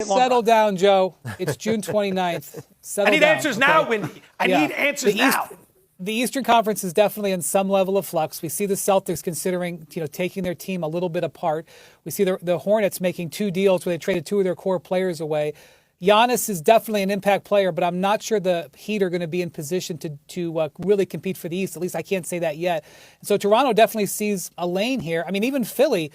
Settle down, Joe. It's June 29th. I need answers now, Windy. I need answers now. The Eastern Conference is definitely in some level of flux. We see the Celtics considering, taking their team a little bit apart. We see the Hornets making 2 deals where they traded 2 of their core players away. Giannis is definitely an impact player, but I'm not sure the Heat are going to be in position to really compete for the East. At least I can't say that yet. So Toronto definitely sees a lane here. I mean, even Philly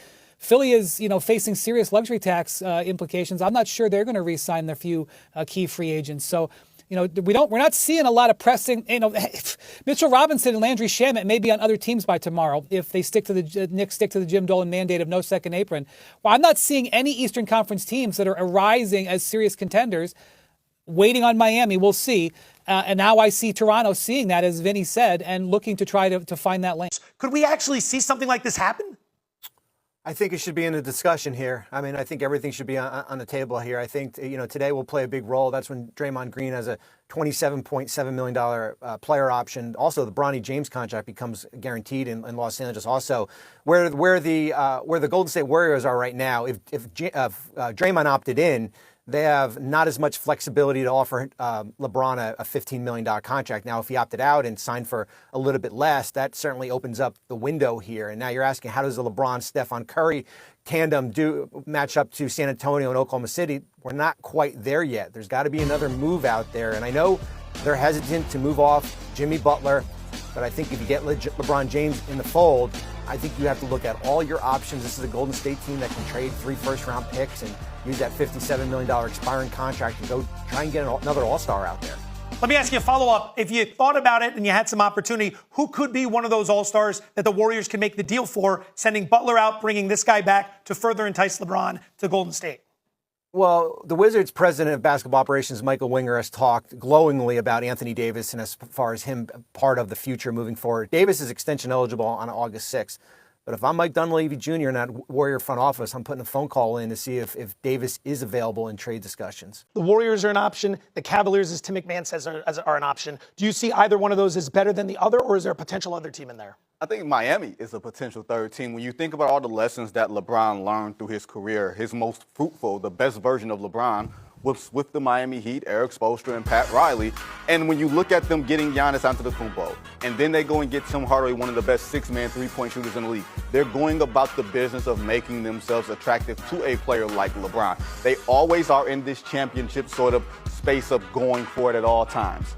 is, facing serious luxury tax implications. I'm not sure they're going to re-sign their few key free agents. So, we're not seeing a lot of pressing. Mitchell Robinson and Landry Shamet may be on other teams by tomorrow if they Knicks stick to the Jim Dolan mandate of no second apron. Well, I'm not seeing any Eastern Conference teams that are arising as serious contenders. Waiting on Miami, we'll see. And now I see Toronto seeing that, as Vinny said, and looking to try to find that lane. Could we actually see something like this happen? I think it should be in the discussion here. I mean, I think everything should be on the table here. I think, today will play a big role. That's when Draymond Green has a $27.7 million player option. Also, the Bronny James contract becomes guaranteed in Los Angeles. Also, where the Golden State Warriors are right now, if Draymond opted in, they have not as much flexibility to offer LeBron a $15 million contract. Now, if he opted out and signed for a little bit less, that certainly opens up the window here. And now you're asking, how does the LeBron-Stephen Curry tandem match up to San Antonio and Oklahoma City? We're not quite there yet. There's got to be another move out there. And I know they're hesitant to move off Jimmy Butler, but I think if you get LeBron James in the fold, I think you have to look at all your options. This is a Golden State team that can trade 3 first-round picks and use that $57 million expiring contract and go try and get another all-star out there. Let me ask you a follow-up. If you thought about it and you had some opportunity, who could be one of those all-stars that the Warriors can make the deal for, sending Butler out, bringing this guy back to further entice LeBron to Golden State? Well, the Wizards' president of basketball operations, Michael Winger, has talked glowingly about Anthony Davis and as far as him part of the future moving forward. Davis is extension eligible on August 6th. But if I'm Mike Dunleavy Jr. in that Warrior front office, I'm putting a phone call in to see if Davis is available in trade discussions. The Warriors are an option. The Cavaliers, as Tim McMahon says, are an option. Do you see either one of those as better than the other, or is there a potential other team in there? I think Miami is a potential third team. When you think about all the lessons that LeBron learned through his career, his most fruitful, the best version of LeBron was with the Miami Heat, Eric Spoelstra and Pat Riley. And when you look at them getting Giannis Antetokounmpo, and then they go and get Tim Hardaway, one of the best 6-man three-point shooters in the league, they're going about the business of making themselves attractive to a player like LeBron. They always are in this championship sort of space of going for it at all times.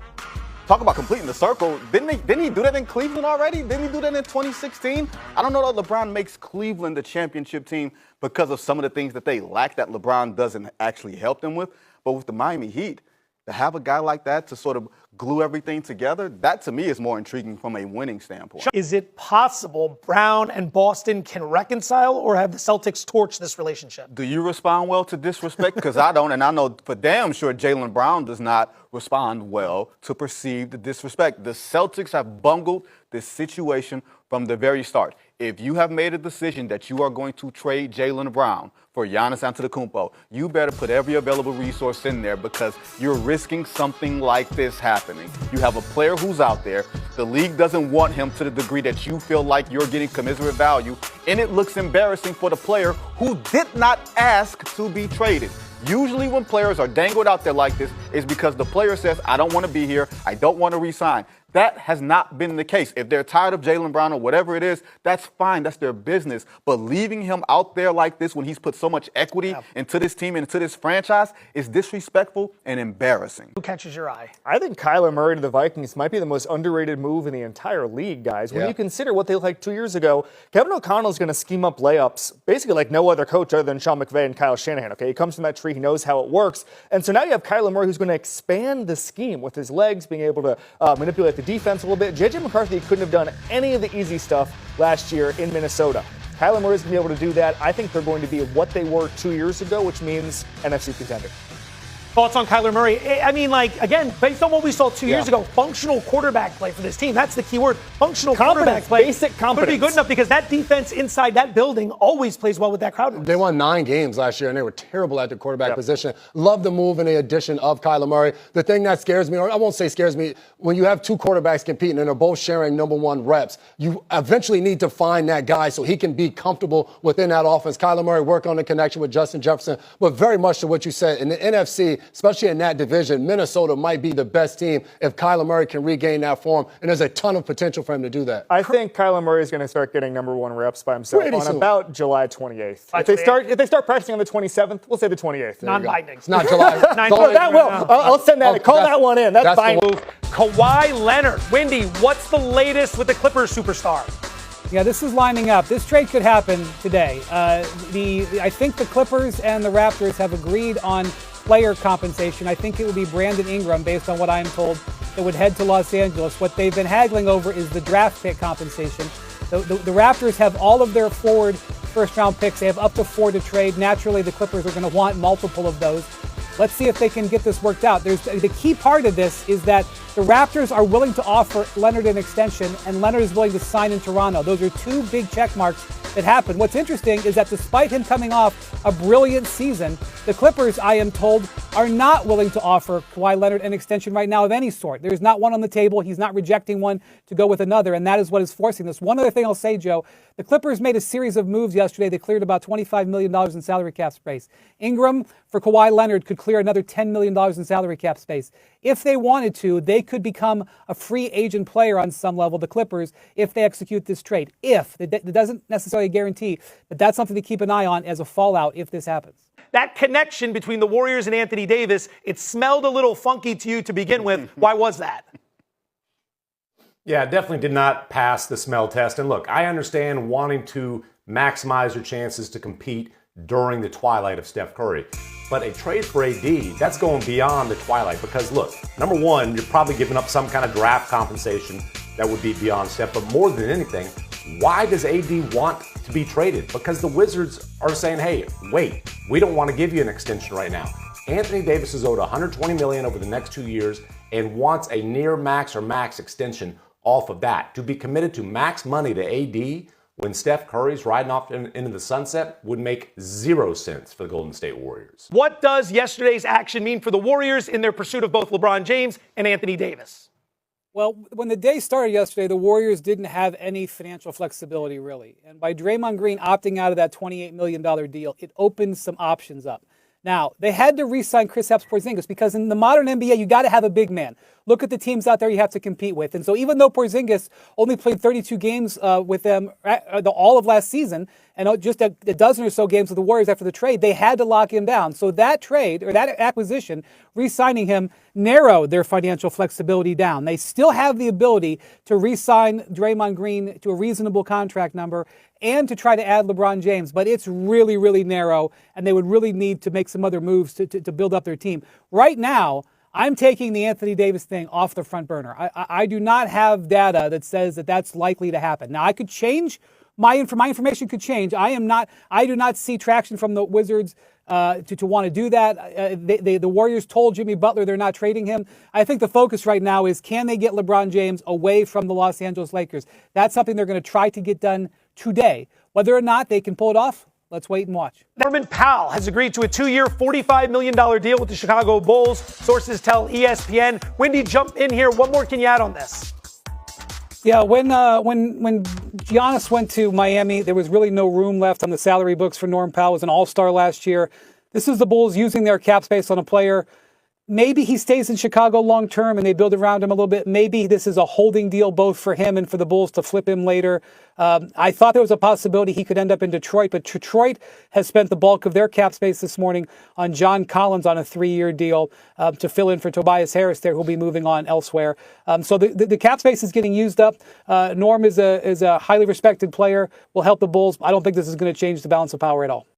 Talk about completing the circle. Didn't he do that in Cleveland already? Didn't he do that in 2016? I don't know that LeBron makes Cleveland the championship team because of some of the things that they lack that LeBron doesn't actually help them with. But with the Miami Heat, to have a guy like that to sort of glue everything together, that to me is more intriguing from a winning standpoint. Is it possible Brown and Boston can reconcile, or have the Celtics torched this relationship? Do you respond well to disrespect? Because I don't, and I know for damn sure Jaylen Brown does not respond well to perceived disrespect. The Celtics have bungled this situation from the very start. If you have made a decision that you are going to trade Jaylen Brown for Giannis Antetokounmpo, you better put every available resource in there, because you're risking something like this happening. You have a player who's out there. The league doesn't want him to the degree that you feel like you're getting commensurate value, and it looks embarrassing for the player who did not ask to be traded. Usually when players are dangled out there like this, it's because the player says, I don't want to be here, I don't want to resign. That has not been the case. If they're tired of Jaylen Brown or whatever it is, that's fine. That's their business. But leaving him out there like this when he's put so much equity into this team and into this franchise is disrespectful and embarrassing. Who catches your eye? I think Kyler Murray to the Vikings might be the most underrated move in the entire league, guys. When you consider what they looked like 2 years ago, Kevin O'Connell's going to scheme up layups basically like no other coach other than Sean McVay and Kyle Shanahan. Okay, he comes from that tree. He knows how it works. And so now you have Kyler Murray who's going to expand the scheme with his legs, being able to manipulate the defense a little bit. J.J. McCarthy couldn't have done any of the easy stuff last year in Minnesota. Kyler Murray's going to be able to do that. I think they're going to be what they were 2 years ago, which means NFC contender. Thoughts on Kyler Murray? I mean, like, again, based on what we saw 2 years ago, functional quarterback play for this team. That's the key word. Functional quarterback play. Basic competence. Could be good enough because that defense inside that building always plays well with that crowd. They won 9 games last year, and they were terrible at the quarterback position. Love the move and the addition of Kyler Murray. The thing that scares me, or I won't say scares me, when you have 2 quarterbacks competing and they're both sharing #1 reps, you eventually need to find that guy so he can be comfortable within that offense. Kyler Murray work on the connection with Justin Jefferson, but very much to what you said, in the NFC, especially in that division, Minnesota might be the best team if Kyler Murray can regain that form, and there's a ton of potential for him to do that. I think Kyler Murray is going to start getting #1 reps by himself Pretty on soon. about July 28th. If they start practicing on the 27th, we'll say the 28th. Non-binding. It's not July. That will. I'll send that. Call that one in. That's fine. Kawhi Leonard. Wendy, what's the latest with the Clippers superstar? Yeah, this is lining up. This trade could happen today. I think the Clippers and the Raptors have agreed on player compensation. I think it would be Brandon Ingram, based on what I'm told, that would head to Los Angeles. What they've been haggling over is the draft pick compensation. The Raptors have all of their forward first-round picks. They have up to 4 to trade. Naturally, the Clippers are going to want multiple of those. Let's see if they can get this worked out. The key part of this is that the Raptors are willing to offer Leonard an extension, and Leonard is willing to sign in Toronto. Those are 2 big check marks that happen. What's interesting is that despite him coming off a brilliant season, the Clippers, I am told, are not willing to offer Kawhi Leonard an extension right now of any sort. There's not one on the table. He's not rejecting one to go with another, and that is what is forcing this. One other thing I'll say, Joe, the Clippers made a series of moves yesterday. They cleared about $25 million in salary cap space. Ingram for Kawhi Leonard could clear another $10 million in salary cap space. If they wanted to, they could become a free agent player on some level, the Clippers, if they execute this trade. If. It doesn't necessarily guarantee, but that's something to keep an eye on as a fallout if this happens. That connection between the Warriors and Anthony Davis, it smelled a little funky to you to begin with. Why was that? Yeah, it definitely did not pass the smell test. And look, I understand wanting to maximize your chances to compete during the twilight of Steph Curry. But a trade for AD, that's going beyond the twilight because, look, number one, you're probably giving up some kind of draft compensation that would be beyond Steph. But more than anything, why does AD want to be traded? Because the Wizards are saying, hey, wait, we don't want to give you an extension right now. Anthony Davis is owed $120 million over the next 2 years and wants a near max or max extension off of that. To be committed to max money to AD when Steph Curry's riding off into the sunset would make 0 sense for the Golden State Warriors. What does yesterday's action mean for the Warriors in their pursuit of both LeBron James and Anthony Davis? Well, when the day started yesterday, the Warriors didn't have any financial flexibility, really. And by Draymond Green opting out of that $28 million deal, it opened some options up. Now, they had to re-sign Kristaps Porzingis because in the modern NBA, you got to have a big man. Look at the teams out there you have to compete with. And so even though Porzingis only played 32 games with them all of last season and just a dozen or so games with the Warriors after the trade, they had to lock him down. So that trade or that acquisition, re-signing him, narrowed their financial flexibility down. They still have the ability to re-sign Draymond Green to a reasonable contract number and to try to add LeBron James, but it's really, really narrow, and they would really need to make some other moves to build up their team. Right now, I'm taking the Anthony Davis thing off the front burner. I do not have data that says that that's likely to happen. Now, I could change, my information could change. I do not see traction from the Wizards to want to do that. The Warriors told Jimmy Butler they're not trading him. I think the focus right now is can they get LeBron James away from the Los Angeles Lakers? That's something they're going to try to get done today. Whether or not they can pull it off, let's wait and watch. Norman Powell has agreed to a 2-year, $45 million deal with the Chicago Bulls. Sources tell ESPN. Wendy, jump in here. What more can you add on this? Yeah, when Giannis went to Miami, there was really no room left on the salary books for Norm Powell. He was an all-star last year. This is the Bulls using their cap space on a player. Maybe he stays in Chicago long term and they build around him a little bit. Maybe this is a holding deal both for him and for the Bulls to flip him later. I thought there was a possibility he could end up in Detroit, but Detroit has spent the bulk of their cap space this morning on John Collins on a 3-year deal to fill in for Tobias Harris there, who'll be moving on elsewhere. So the cap space is getting used up. Norm is a highly respected player, will help the Bulls. I don't think this is going to change the balance of power at all.